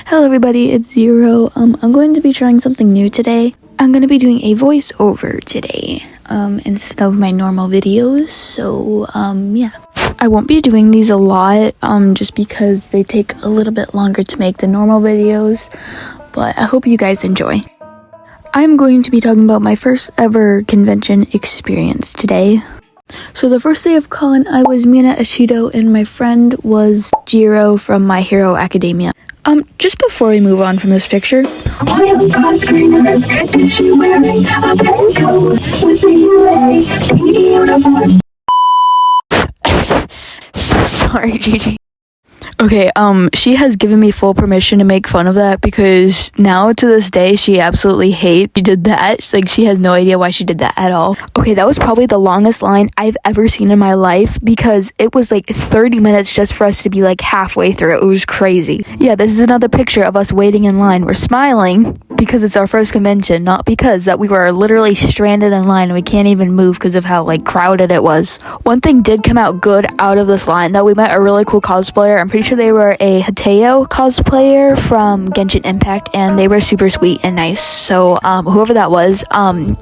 Hello everybody, it's Zero. I'm going to be trying something new today. I'm going to be doing a voiceover today, instead of my normal videos, so, yeah. I won't be doing these a lot, just because they take a little bit longer to make than normal videos, but I hope you guys enjoy. I'm going to be talking about my first ever convention experience today. So the first day of con, I was Mina Ashido and my friend was Jiro from My Hero Academia. Just before we move on from this picture, so sorry, Gigi. Okay, she has given me full permission to make fun of that because now to this day she absolutely hates she did that. She has no idea why she did that at all. Okay, that was probably the longest line I've ever seen in my life because it was like 30 minutes just for us to be like halfway through. It was crazy. Yeah, this is another picture of us waiting in line. We're smiling because it's our first convention, not because that we were literally stranded in line and we can't even move because of how crowded it was. One thing did come out good out of this line, that we met a really cool cosplayer. I'm pretty sure they were a Hateo cosplayer from Genshin Impact and they were super sweet and nice. So whoever that was,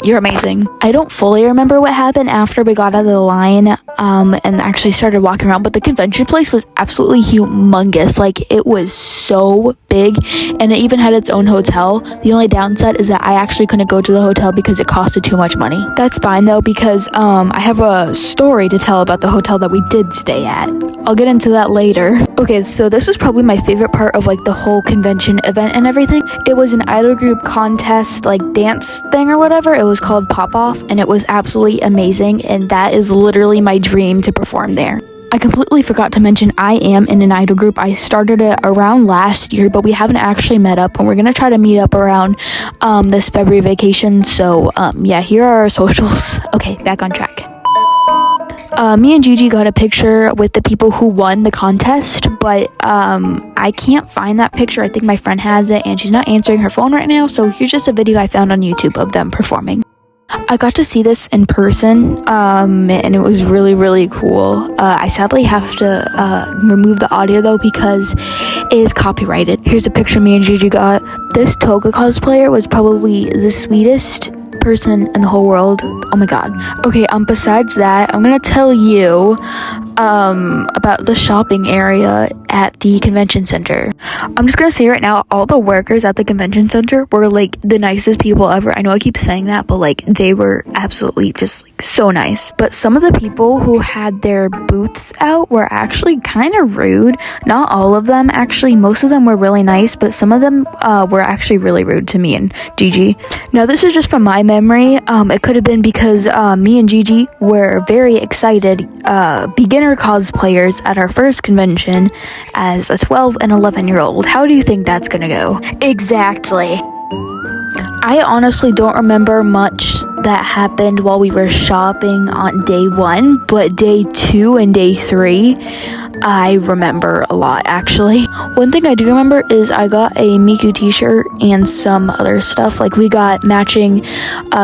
you're amazing. I don't fully remember what happened after we got out of the line and actually started walking around, but the convention place was absolutely humongous. It was so big and it even had its own hotel. The only downside is that I actually couldn't go to the hotel because it costed too much money. That's fine though because I have a story to tell about the hotel that we did stay at. I'll get into that later. Okay, so this was probably my favorite part of the whole convention event and everything. It was an idol group contest dance thing or whatever. It was called Pop Off and it was absolutely amazing and that is literally my dream to perform there. I completely forgot to mention I am in an idol group. I started it around last year, but we haven't actually met up, and we're gonna try to meet up around this February vacation. So yeah, here are our socials. Okay, back on track. Me and Gigi got a picture with the people who won the contest, but I can't find that picture. I think my friend has it, and she's not answering her phone right now, so here's just a video I found on YouTube of them performing. I got to see this in person, and it was really, really cool. I sadly have to remove the audio though because it is copyrighted. Here's a picture me and Gigi got. This Toga cosplayer was probably the sweetest person in the whole world. Oh my god. Okay, besides that, I'm gonna tell you about the shopping area at the convention center. I'm just gonna say right now, all the workers at the convention center were the nicest people ever. I know I keep saying that, but they were absolutely just so nice. But some of the people who had their booths out were actually kind of rude. Not all of them, actually. Most of them were really nice, but some of them were actually really rude to me and Gigi. Now this is just from my memory. It could have been because me and Gigi were very excited beginner cosplayers at our first convention as a 12 and 11-year-old. How do you think that's gonna go? Exactly. I honestly don't remember much that happened while we were shopping on day 1, but day 2 and day 3 I remember a lot, actually. One thing I do remember is I got a Miku t-shirt and some other stuff. We got matching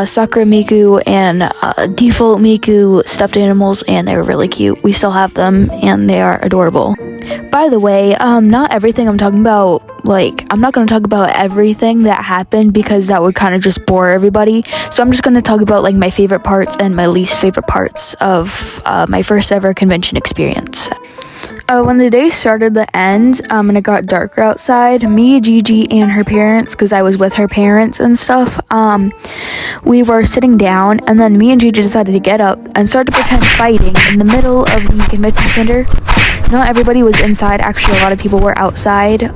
Sakura Miku and default Miku stuffed animals, and they were really cute. We still have them, and they are adorable. By the way, not everything I'm talking about, I'm not going to talk about everything that happened because that would kind of just bore everybody. So I'm just going to talk about my favorite parts and my least favorite parts of my first ever convention experience. When the day started to end, and it got darker outside, me, Gigi, and her parents, because I was with her parents and stuff, we were sitting down, and then me and Gigi decided to get up and start to pretend fighting in the middle of the convention center. Not everybody was inside. Actually, a lot of people were outside,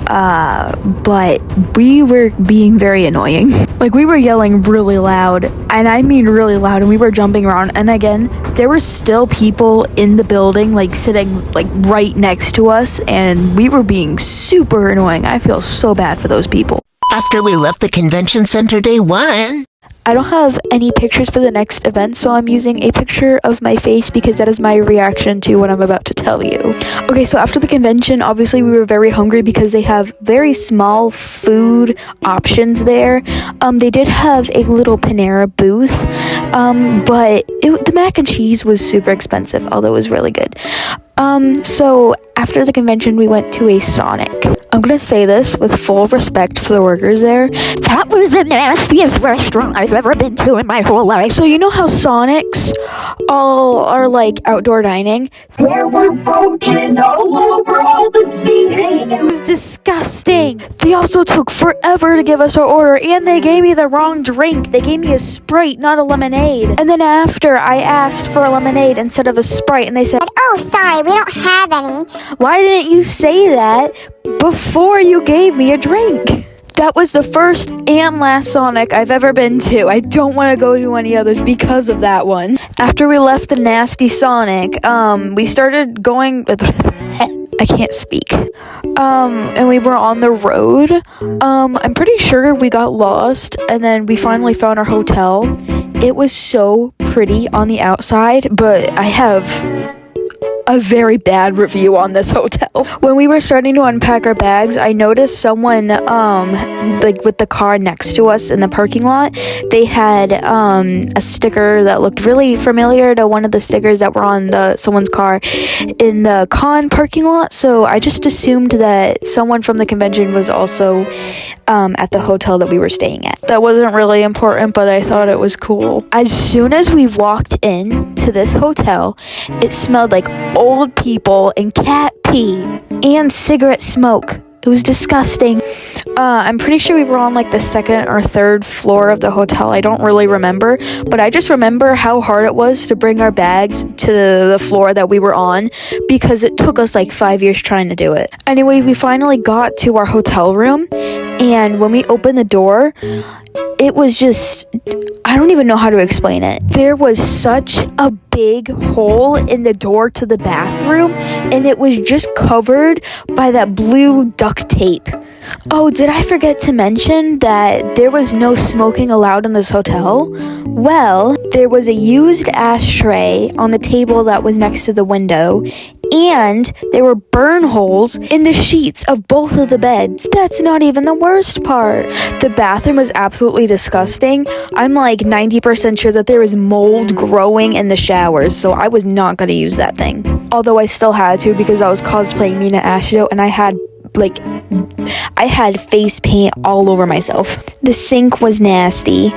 but we were being very annoying. We were yelling really loud, and I mean really loud, and we were jumping around. And again, there were still people in the building, sitting, right next to us, and we were being super annoying. I feel so bad for those people. After we left the convention center day 1, I don't have any pictures for the next event, so I'm using a picture of my face because that is my reaction to what I'm about to tell you. Okay, so after the convention, obviously we were very hungry because they have very small food options there. They did have a little Panera booth, but the mac and cheese was super expensive, although it was really good. So after the convention, we went to a Sonic. I'm gonna say this with full respect for the workers there. That was the nastiest restaurant I've ever been to in my whole life. So you know how Sonics all are like outdoor dining? There were roaches all over all the seating. It was disgusting. They also took forever to give us our order, and they gave me the wrong drink. They gave me a Sprite, not a lemonade. And then after, I asked for a lemonade instead of a Sprite, and they said, Oh, sorry, we don't have any. why didn't you say that before you gave me a drink? That was the first and last Sonic I've ever been to. I don't want to go to any others because of that one. After we left the nasty Sonic, we started going... I can't speak. And we were on the road. I'm pretty sure we got lost, and then we finally found our hotel. It was so pretty on the outside, but I have a very bad review on this hotel. When we were starting to unpack our bags, I noticed someone like with the car next to us in the parking lot. They had a sticker that looked really familiar to one of the stickers that were on someone's car in the con parking lot. So I just assumed that someone from the convention was also at the hotel that we were staying at. That wasn't really important, but I thought it was cool. As soon as we walked in to this hotel, it smelled like old people and cat pee and cigarette smoke. It was disgusting. I'm pretty sure we were on like the second or third floor of the hotel. I don't really remember, but I just remember how hard it was to bring our bags to the floor that we were on because it took us like 5 years trying to do it. Anyway, we finally got to our hotel room, and when we opened the door, it was just, I don't even know how to explain it. There was such a big hole in the door to the bathroom, and it was just covered by that blue duct tape. Oh, did I forget to mention that there was no smoking allowed in this hotel? Well, there was a used ashtray on the table that was next to the window, and there were burn holes in the sheets of both of the beds. That's not even the worst part. The bathroom was absolutely disgusting. I'm like 90% sure that there was mold growing in the showers, so I was not going to use that thing. Although I still had to because I was cosplaying Mina Ashio, and I had face paint all over myself. The sink was nasty,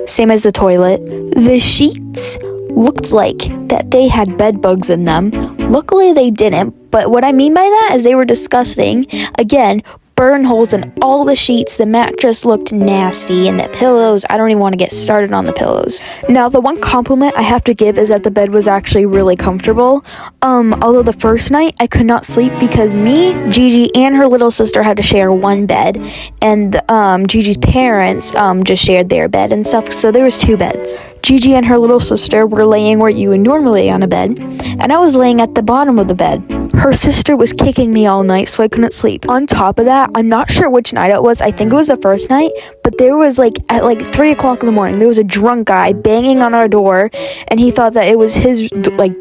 same as the toilet. The sheets looked like that they had bed bugs in them. Luckily they didn't, but what I mean by that is they were disgusting. Again, burn holes in all the sheets. The mattress looked nasty, and the pillows, I don't even want to get started on the pillows. Now, the one compliment I have to give is that the bed was actually really comfortable. Although the first night I could not sleep because me, Gigi, and her little sister had to share one bed, and Gigi's parents just shared their bed and stuff, so there was two beds. Gigi and her little sister were laying where you would normally lay on a bed, and I was laying at the bottom of the bed. Her sister was kicking me all night, so I couldn't sleep. On top of that, I'm not sure which night it was. I think it was the first night, but there was at 3 o'clock in the morning, there was a drunk guy banging on our door, and he thought that it was his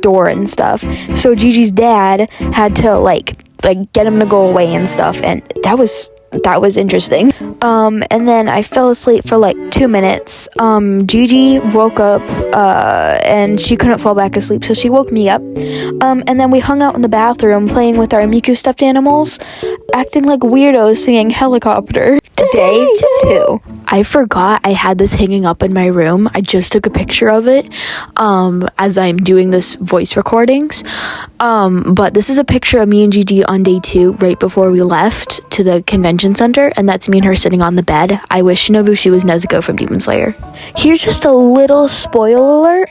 door and stuff. So Gigi's dad had to get him to go away and stuff, and that was interesting. And then I fell asleep for 2 minutes. Gigi woke up, and she couldn't fall back asleep, so she woke me up. And then we hung out in the bathroom playing with our Miku stuffed animals, acting like weirdos singing Helicopter. Day 2. I forgot I had this hanging up in my room. I just took a picture of it, as I'm doing this voice recordings. But this is a picture of me and Gigi on day 2, right before we left to the convention center, and that's me and her sitting on the bed. I wish Nobushi was Nezuko from Demon Slayer. Here's just a little spoiler alert.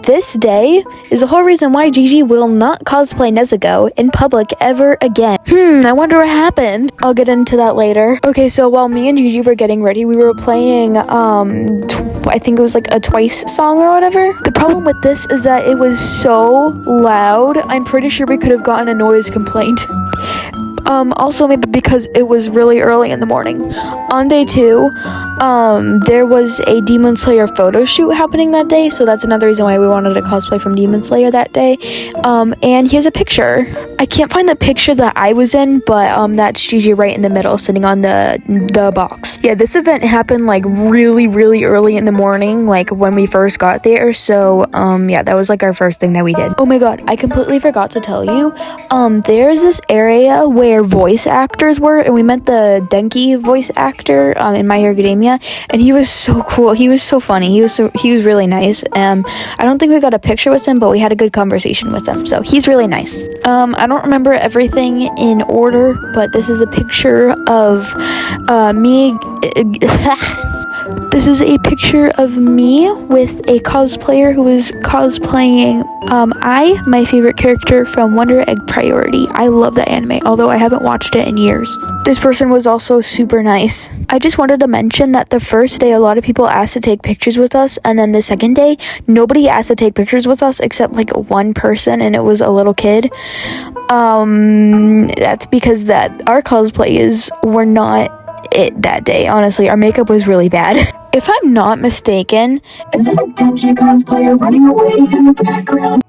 This day is the whole reason why Gigi will not cosplay Nezuko in public ever again. I wonder what happened. I'll get into that later. Okay, so while me and Gigi were getting ready, we were playing, I think it was a Twice song or whatever. The problem with this is that it was so loud. I'm pretty sure we could have gotten a noise complaint. Also maybe because it was really early in the morning. On day 2, there was a Demon Slayer photo shoot happening that day, so that's another reason why we wanted to cosplay from Demon Slayer that day. And here's a picture. I can't find the picture that I was in, but that's Gigi right in the middle, sitting on the box. Yeah, this event happened really, really early in the morning, when we first got there. So yeah, that was our first thing that we did. Oh my god, I completely forgot to tell you. There's this area where where voice actors were, and we met the Denki voice actor in My Hero Academia, and he was so cool. He was so funny. He was really nice. I don't think we got a picture with him, but we had a good conversation with him, so he's really nice. I don't remember everything in order, but this is a picture of me. This is a picture of me with a cosplayer who is cosplaying my favorite character from Wonder Egg Priority. I love that anime, although I haven't watched it in years. This person was also super nice. I just wanted to mention that the first day a lot of people asked to take pictures with us, and then the second day nobody asked to take pictures with us except like one person, and it was a little kid. That's because that our cosplays were not it that day. Honestly, our makeup was really bad. If I'm not mistaken, Is it a dingy cosplayer running away in the background?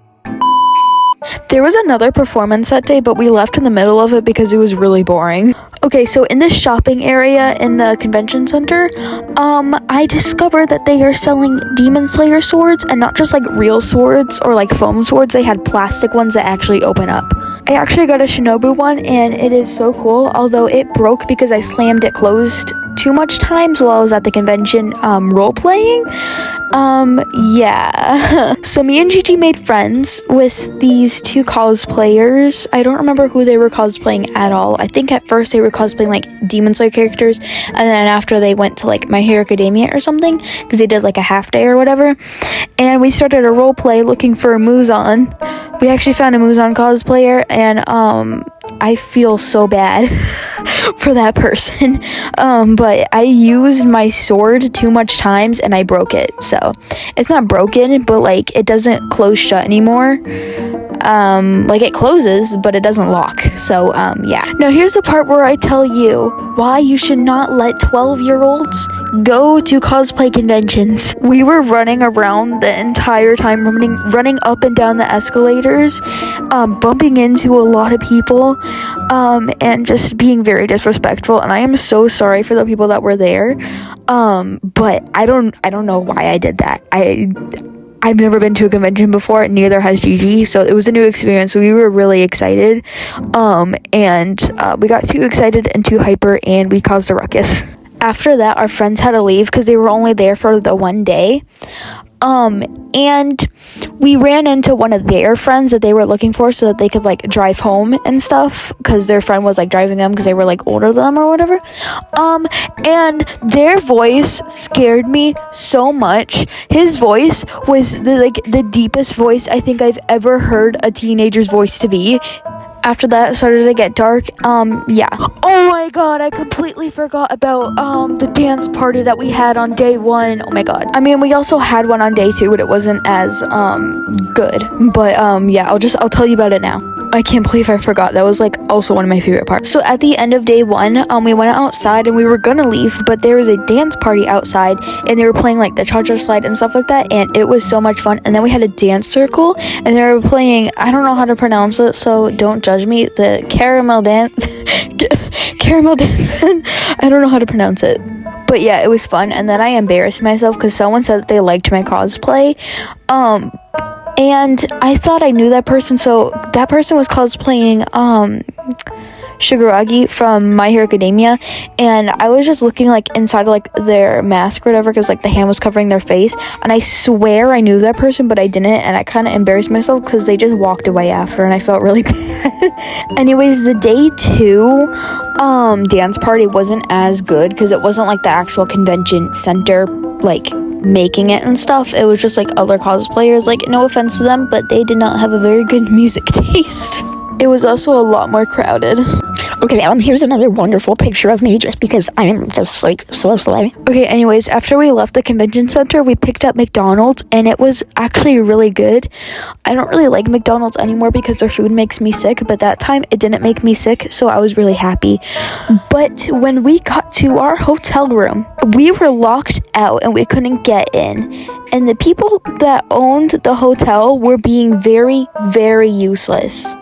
there was another performance that day, but we left in the middle of it because it was really boring. Okay, so in this shopping area in the convention center, I discovered that they are selling Demon Slayer swords, and not just like real swords or like foam swords. They had plastic ones that actually open up. I actually got a Shinobu one, and it is so cool, although it broke because I slammed it closed too much times while I was at the convention role-playing. Yeah. So me and Gigi made friends with these two cosplayers. I don't remember who they were cosplaying at all. I think at first they were cosplaying like Demon Slayer characters, and then after they went to like My Hero Academia or something, because they did like a half day or whatever, and we started a role play looking for a Muzan. We actually found a Muzan cosplayer, and I feel so bad for that person, but I used my sword too much times and I broke it. So it's not broken, but like it doesn't close shut anymore. Like it closes, but it doesn't lock. So yeah. Now here's the part where I tell you why you should not let 12-year-olds go to cosplay conventions. We were running around the entire time, running up and down the escalators, bumping into a lot of people, and just being very disrespectful. And I am so sorry for the people that were there. But I don't know why I did that. I've never been to a convention before, neither has Gigi, so it was a new experience. We were really excited, and we got too excited and too hyper, and we caused a ruckus. After that, our friends had to leave because they were only there for the one day. And we ran into one of their friends that they were looking for so that they could like drive home and stuff, because their friend was like driving them because they were like older than them or whatever. And their voice scared me so much. His voice was the deepest voice I think I've ever heard a teenager's voice to be. After that, it started to get dark. Yeah. Oh my god, I completely forgot about the dance party that we had on day 1. Oh my god. I mean, we also had one on day 2, but it wasn't as good. But yeah, I'll tell you about it now. I can't believe I forgot. That was like also one of my favorite parts. So at the end of day 1, we went outside and we were gonna leave, but there was a dance party outside and they were playing like the cha-cha slide and stuff like that, and it was so much fun. And then we had a dance circle and they were playing, I don't know how to pronounce it, so don't judge me, the caramel dance. Caramel dance. I don't know how to pronounce it. But yeah, it was fun. And then I embarrassed myself because someone said that they liked my cosplay. And I thought I knew that person, so that person was cosplaying Shigaragi from My Hero Academia, and I was just looking like inside of like their mask or whatever because like the hand was covering their face, and I swear I knew that person, but I didn't, and I kind of embarrassed myself because they just walked away after, and I felt really bad. Anyways, the day 2 dance party wasn't as good because it wasn't like the actual convention center like making it and stuff. It was just like other cosplayers. Like, no offense to them, but they did not have a very good music taste. It was also a lot more crowded. Okay, here's another wonderful picture of me just because I am just like so slay. Okay, anyways, after we left the convention center, we picked up McDonald's, and it was actually really good. I don't really like McDonald's anymore because their food makes me sick, but that time it didn't make me sick, so I was really happy. But when we got to our hotel room, we were locked out and we couldn't get in. And the people that owned the hotel were being very, very useless.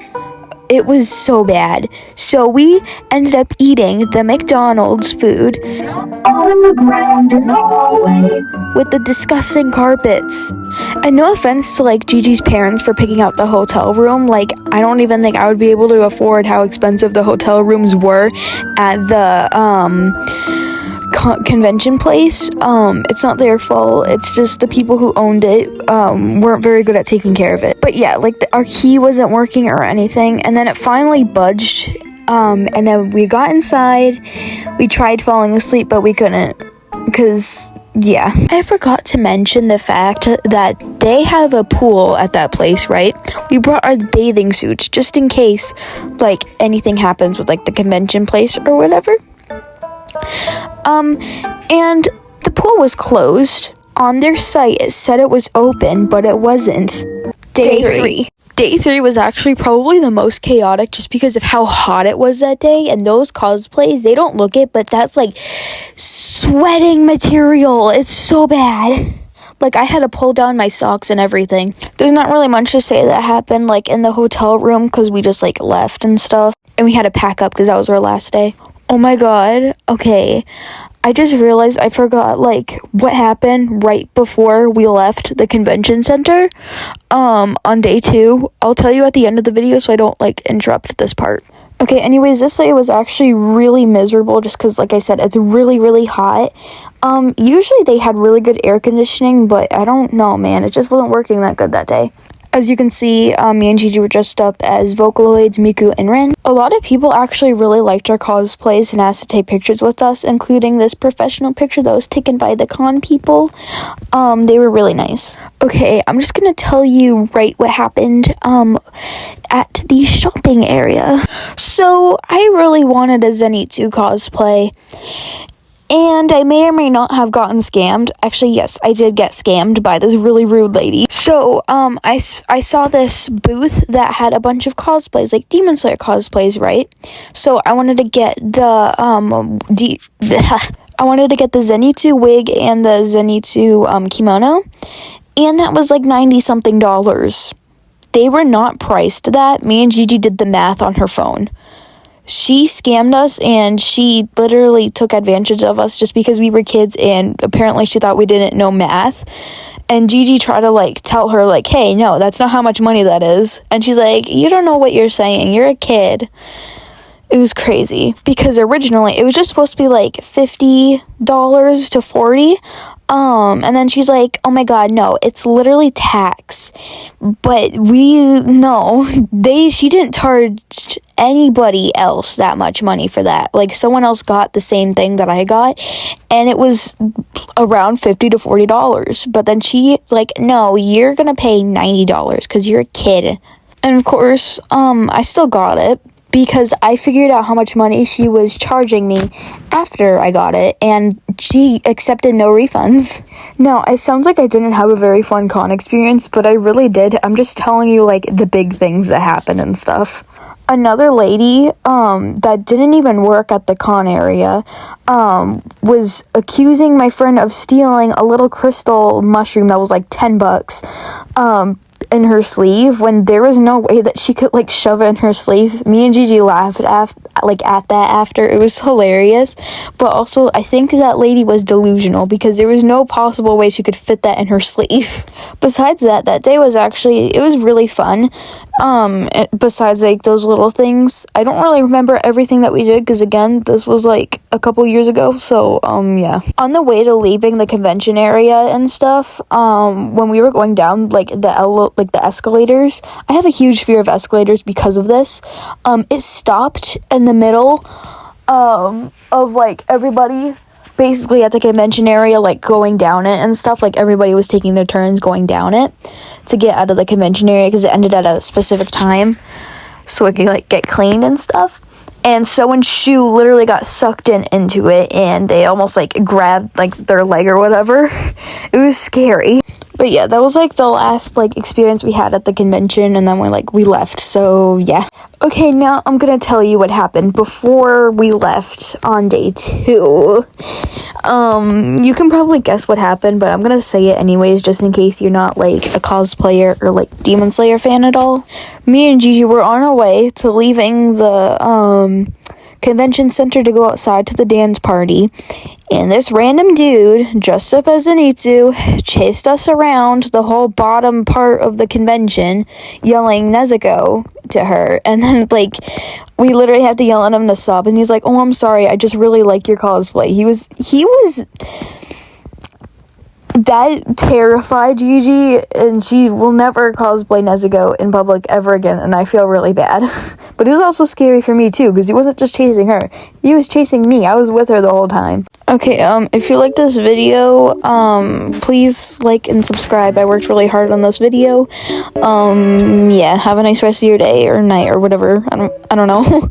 It was so bad. So we ended up eating the McDonald's food On the ground in the hallway. with the disgusting carpets. And no offense to like Gigi's parents for picking out the hotel room, like I don't even think I would be able to afford how expensive the hotel rooms were at the convention place. It's not their fault, it's just the people who owned it weren't very good at taking care of it. But yeah, like our key wasn't working or anything, and then it finally budged, and then we got inside. We tried falling asleep, but we couldn't, because yeah. I forgot to mention the fact that they have a pool at that place, right? We brought our bathing suits just in case like anything happens with like the convention place or whatever. And the pool was closed. On their site, it said it was open, but it wasn't. Day three. Day 3 was actually probably the most chaotic just because of how hot it was that day, and those cosplays, they don't look it, but that's like sweating material. It's so bad. Like, I had to pull down my socks and everything. There's not really much to say that happened, like, in the hotel room, because we just, like, left and stuff. And we had to pack up because that was our last day. Oh my god. Okay. I just realized I forgot, like, what happened right before we left the convention center, on day 2. I'll tell you at the end of the video so I don't, like, interrupt this part. Okay, anyways, this day was actually really miserable just because, like I said, it's really, really hot. Usually they had really good air conditioning, but I don't know, man. It just wasn't working that good that day. As you can see, me and Gigi were dressed up as Vocaloids, Miku, and Rin. A lot of people actually really liked our cosplays and asked to take pictures with us, including this professional picture that was taken by the con people. They were really nice. Okay, I'm just gonna tell you right what happened, at the shopping area. So, I really wanted a Zenitsu cosplay, and I may or may not have gotten scammed. Actually, yes, I did get scammed by this really rude lady. So, I saw this booth that had a bunch of cosplays, like Demon Slayer cosplays, right? So, I wanted to get the, I wanted to get the Zenitsu wig and the Zenitsu, kimono. And that was like $90-something. They were not priced that. Me and Gigi did the math on her phone. She scammed us, and she literally took advantage of us just because we were kids, and apparently she thought we didn't know math. And Gigi tried to, like, tell her, like, hey, no, that's not how much money that is. And she's like, you don't know what you're saying. You're a kid. It was crazy. Because originally, it was just supposed to be, like, $50 to $40. And then she's like, oh my god, no, it's literally tax. But she didn't charge anybody else that much money for that. Like, someone else got the same thing that I got, and it was around $50 to $40. But then she, like, no, you're gonna pay $90 because you're a kid. And of course, I still got it, because I figured out how much money she was charging me after I got it, and she accepted no refunds. Now, it sounds like I didn't have a very fun con experience, but I really did. I'm just telling you, like, the big things that happened and stuff. Another lady, that didn't even work at the con area, was accusing my friend of stealing a little crystal mushroom that was, like, $10, in her sleeve, when there was no way that she could, like, shove it in her sleeve. Me and Gigi laughed at that after. It was hilarious, but also I think that lady was delusional, because there was no possible way she could fit that in her sleeve. Besides that day was it was really fun. Besides, like, those little things, I don't really remember everything that we did, because again, this was like a couple years ago, so yeah. On the way to leaving the convention area and stuff, when we were going down, like, the escalators, I have a huge fear of escalators because of this. It stopped in the middle of, like, everybody basically at the convention area, like, going down it and stuff. Like, everybody was taking their turns going down it to get out of the convention area, because it ended at a specific time so it could, like, get cleaned and stuff. And someone's shoe literally got sucked into it, and they almost, like, grabbed, like, their leg or whatever. It was scary. But yeah, that was like the last like experience we had at the convention, and then we left. So yeah. Okay, now I'm gonna tell you what happened before we left on day 2. You can probably guess what happened, but I'm gonna say it anyways, just in case you're not like a cosplayer or like Demon Slayer fan at all. Me and Gigi were on our way to leaving the convention center to go outside to the dance party, and this random dude dressed up as Zenitsu chased us around the whole bottom part of the convention, yelling Nezuko to her, and then like we literally had to yell at him to stop, and he's like, "Oh, I'm sorry, I just really like your cosplay." He was that terrified Gigi, and she will never cosplay Nezuko in public ever again, and I feel really bad. But it was also scary for me too, because he wasn't just chasing her, he was chasing me. I was with her the whole time. Okay, if you like this video, please like and subscribe. I worked really hard on this video. Yeah, have a nice rest of your day or night or whatever. I don't know.